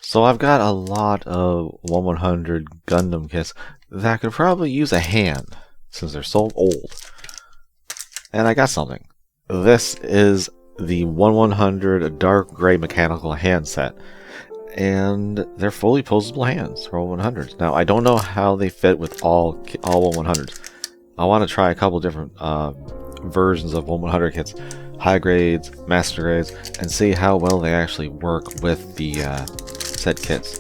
So I've got a lot of 1/100 Gundam kits that could probably use a hand, since they're so old. And I got something. This is the 1/100 dark gray mechanical hand set. And they're fully posable hands for 1/100s. Now, I don't know how they fit with all 1/100s. I want to try a couple different versions of 1/100 kits, high grades, master grades, and see how well they actually work with the set kits.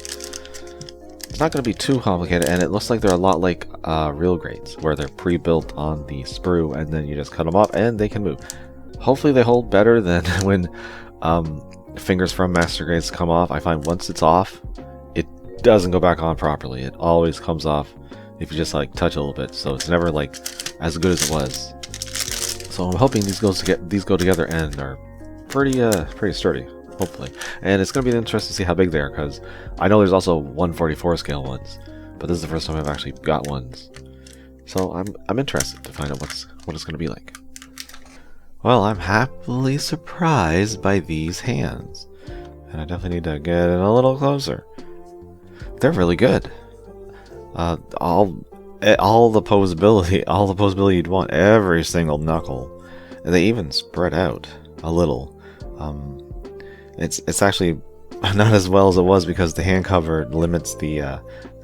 It's not going to be too complicated, and it looks like they're a lot like real grades, where they're pre-built on the sprue, and then you just cut them off, and they can move. Hopefully they hold better than when fingers from master grades come off. I find once it's off, it doesn't go back on properly. It always comes off if you just like touch a little bit, so it's never like as good as it was. So I'm hoping these go together and are pretty sturdy, hopefully. And it's gonna be interesting to see how big they are, because I know there's also 1/44 scale ones, but this is the first time I've actually got ones. So I'm interested to find out what it's gonna be like. Well, I'm happily surprised by these hands, and I definitely need to get in a little closer. They're really good. All the posability you'd want, every single knuckle, and they even spread out a little. It's actually not as well as it was because the hand cover limits the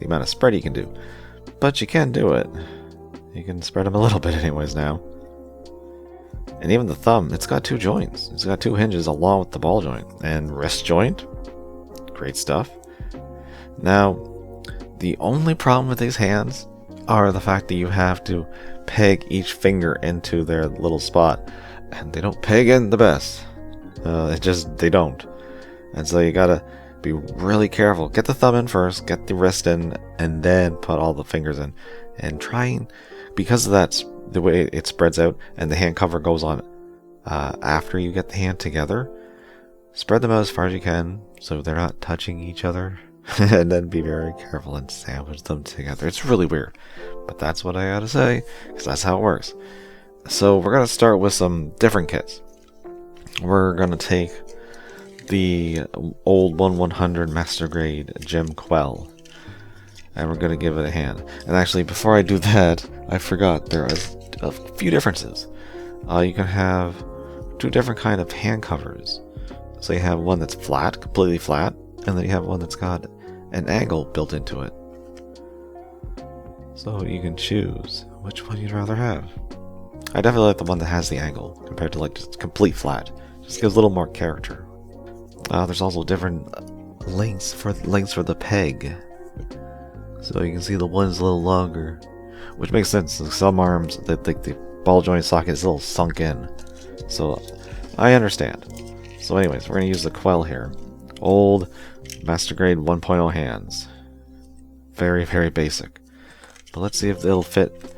amount of spread you can do, but you can do it. You can spread them a little bit anyways now. And even the thumb, it's got 2 joints. It's got 2 hinges along with the ball joint. And wrist joint. Great stuff. Now, the only problem with these hands are the fact that you have to peg each finger into their little spot. And they don't peg in the best. They don't. And so you gotta be really careful. Get the thumb in first, get the wrist in, and then put all the fingers in. And trying, because that's the way it spreads out and the hand cover goes on after you get the hand together, spread them out as far as you can so they're not touching each other, and then be very careful and sandwich them together. It's really weird, but that's what I gotta say, because that's how it works. So we're gonna start with some different kits. We're gonna take the old 1/100 master grade Gem Quell, and we're gonna give it a hand. And actually, before I do that, I forgot there are a few differences. You can have 2 different kind of hand covers. So you have one that's flat, completely flat, and then you have one that's got an angle built into it. So you can choose which one you'd rather have. I definitely like the one that has the angle compared to like just complete flat. Just gives a little more character. There's also different lengths for the peg. So you can see the one's a little longer, which makes sense. Some arms, the ball joint socket is a little sunk in. So I understand. So anyways, we're going to use the Quell here. Old Master Grade 1.0 hands. Very, very basic. But let's see if it'll fit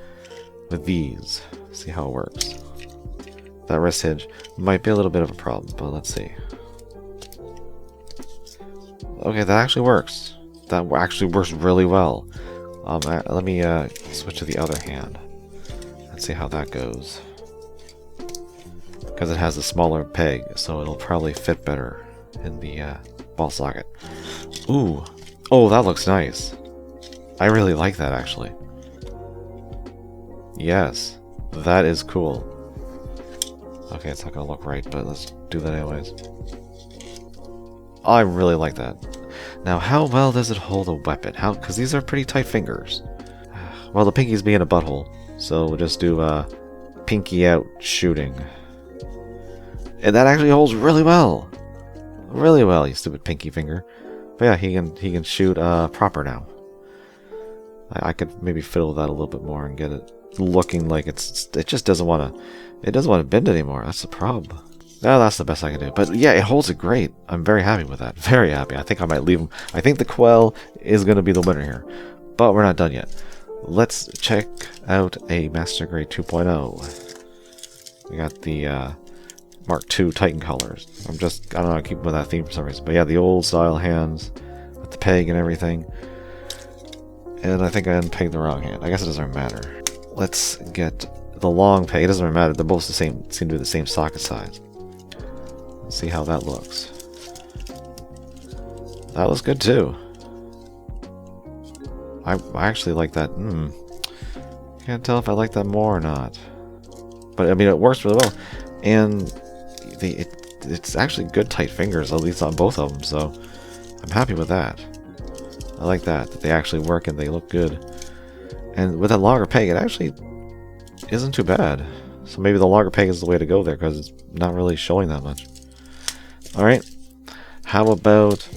with these. See how it works. That wrist hinge might be a little bit of a problem, but let's see. Okay, that actually works. That actually works really well. Let me switch to the other hand. Let's see how that goes. Because it has a smaller peg, so it'll probably fit better in the ball socket. Ooh. Oh, that looks nice. I really like that, actually. Yes. That is cool. Okay, it's not going to look right, but let's do that anyways. I really like that. Now, how well does it hold a weapon? Because these are pretty tight fingers. Well, the pinky's being a butthole, so we'll just do pinky out shooting. And that actually holds really well. Really well, you stupid pinky finger. But yeah, he can shoot proper now. I could maybe fiddle with that a little bit more and get it looking like it just doesn't want to bend anymore. That's the problem. No, that's the best I can do. But yeah, it holds it great. I'm very happy with that. Very happy. I think I might leave him. I think the Quell is going to be the winner here. But we're not done yet. Let's check out a Master Grade 2.0. We got the Mark II Titan colors. I don't know, I keep with that theme for some reason. But yeah, the old style hands with the peg and everything. And I think I unpegged the wrong hand. I guess it doesn't matter. Let's get the long peg. It doesn't matter. They're both the same. Seem to be the same socket size. Let's see how that looks. That was good too. I actually like that. Can't tell if I like that more or not. But I mean, it works really well. And it's actually good tight fingers, at least on both of them, so I'm happy with that. I like that they actually work and they look good. And with that longer peg, it actually isn't too bad. So maybe the longer peg is the way to go there, because it's not really showing that much. Alright, how about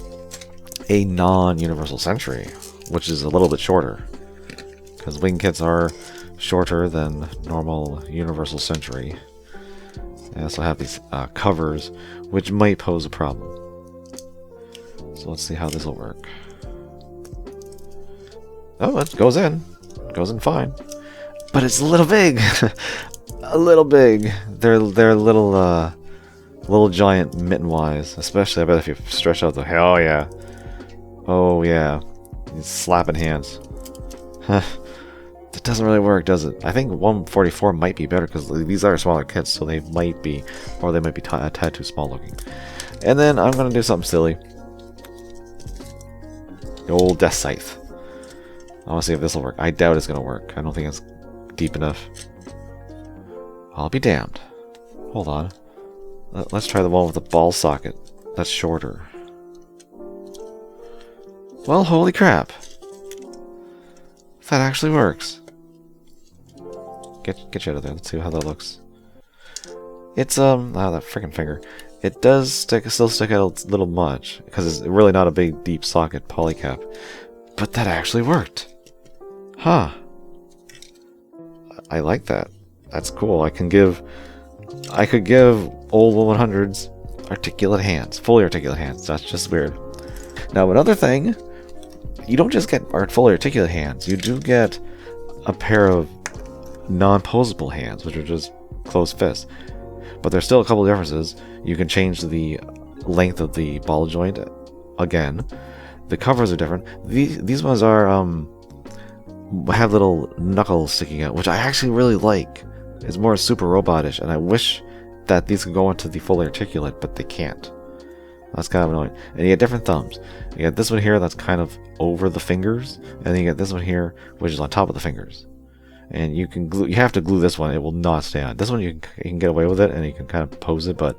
a non-universal sentry, which is a little bit shorter, because wing kits are shorter than normal universal sentry. They also have these covers, which might pose a problem. So let's see how this will work. Oh, it goes in. It goes in fine. But it's a little big. A little big. They're little giant mitten-wise. Especially, I bet if you stretch out the... Oh, yeah. Oh, yeah. These slapping hands. That doesn't really work, does it? I think 144 might be better, because these are smaller kits, so they might be... Or they might be a tad too small looking. And then I'm going to do something silly. The old Death Scythe. I want to see if this will work. I doubt it's going to work. I don't think it's deep enough. I'll be damned. Hold on. Let's try the one with the ball socket. That's shorter. Well, holy crap. That actually works. Get you out of there. Let's see how that looks. It's, that freaking finger. It does still stick out a little much, because it's really not a big, deep socket polycap. But that actually worked. Huh. I like that. That's cool. I could give old 100s articulate hands. Fully articulate hands. That's just weird. Now, another thing, you don't just get fully articulate hands. You do get a pair of non-posable hands, which are just closed fists. But there's still a couple of differences. You can change the length of the ball joint again. The covers are different. These ones are have little knuckles sticking out, which I actually really like. It's more super robotish, and I wish that these could go into the fully articulate, but they can't. That's kind of annoying. And you get different thumbs. You get this one here that's kind of over the fingers, and then you get this one here, which is on top of the fingers. And you have to glue this one. It will not stay on. This one you can get away with it, and you can kind of pose it, but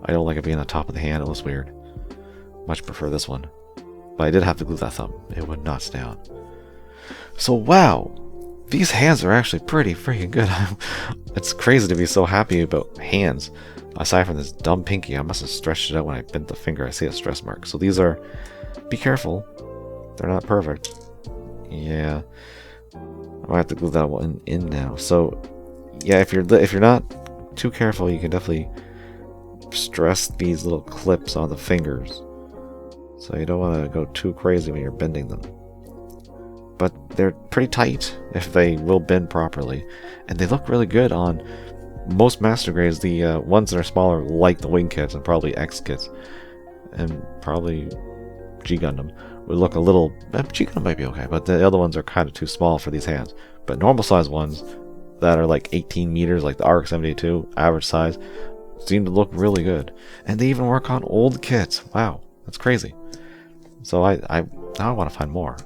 I don't like it being on top of the hand. It looks weird. Much prefer this one. But I did have to glue that thumb. It would not stay on. So wow, these hands are actually pretty freaking good. It's crazy to be so happy about hands. Aside from this dumb pinky, I must have stretched it out when I bent the finger. I see a stress mark. So these are, be careful, they're not perfect. Yeah, I have to glue that one in now. So yeah, if you're not too careful, you can definitely stress these little clips on the fingers. So you don't want to go too crazy when you're bending them. But they're pretty tight if they will bend properly. And they look really good on most master grades. The ones that are smaller, like the wing kits and probably X kits, and probably G Gundam, would look a little... G Gundam might be okay, but the other ones are kind of too small for these hands. But normal size ones that are like 18 meters, like the RX-72, average size, seem to look really good. And they even work on old kits. Wow, that's crazy. So now I want to find more.